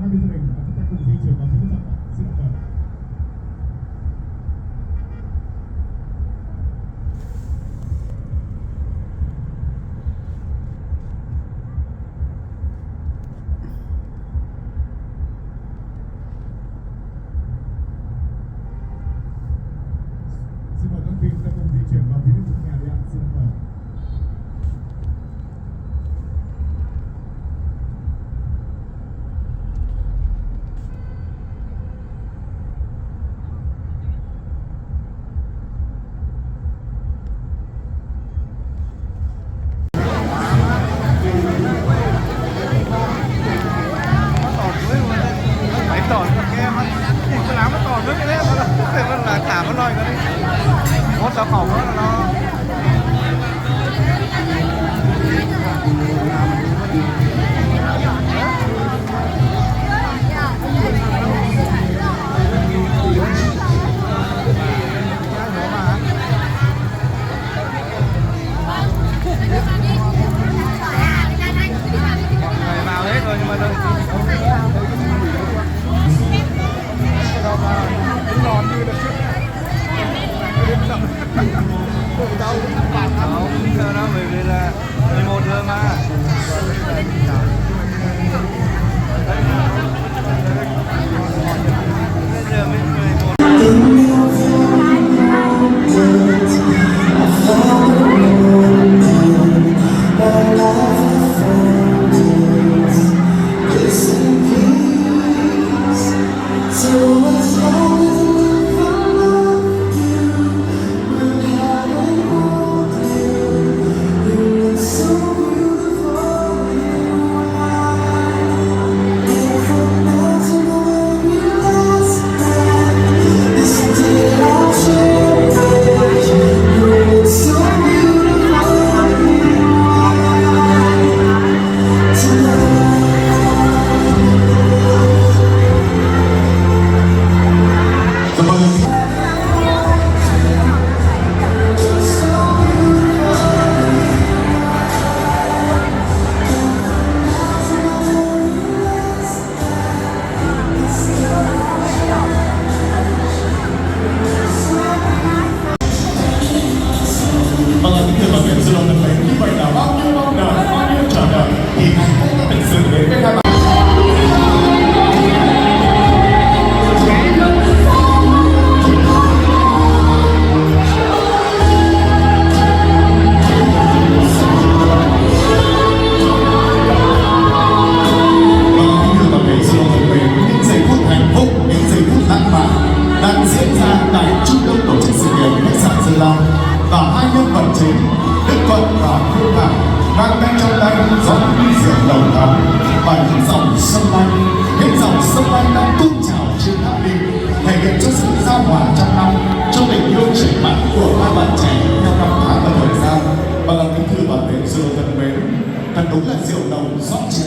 20 gia đình chúng ta cùng di chuyển vào phía bên trong. Xin mời. Xin mời các vị chúng ta cùng di chuyển vào phía bên trong nhà đi ạ. Xin mời. Sao khổng đó nó vào hết rồi nhưng mà đâu ngon như được chứ không sao đó bởi vì là 11 giờ mà giờ mình 11 và hai nhân vật chính Đức Thuận và Phương Hằng đang tay trong tay rót ly rượu đầu thắm và những dòng sông Lanh đang tuôn trào trên tháp đỉnh, thể hiện cho sự giao hòa trong năm, cho tình yêu chảy mặn của hai bạn trẻ theo năm tháng và thời gian. Và kính thưa bạn bè rượu thân mến, thật đúng là rượu đầu rót trên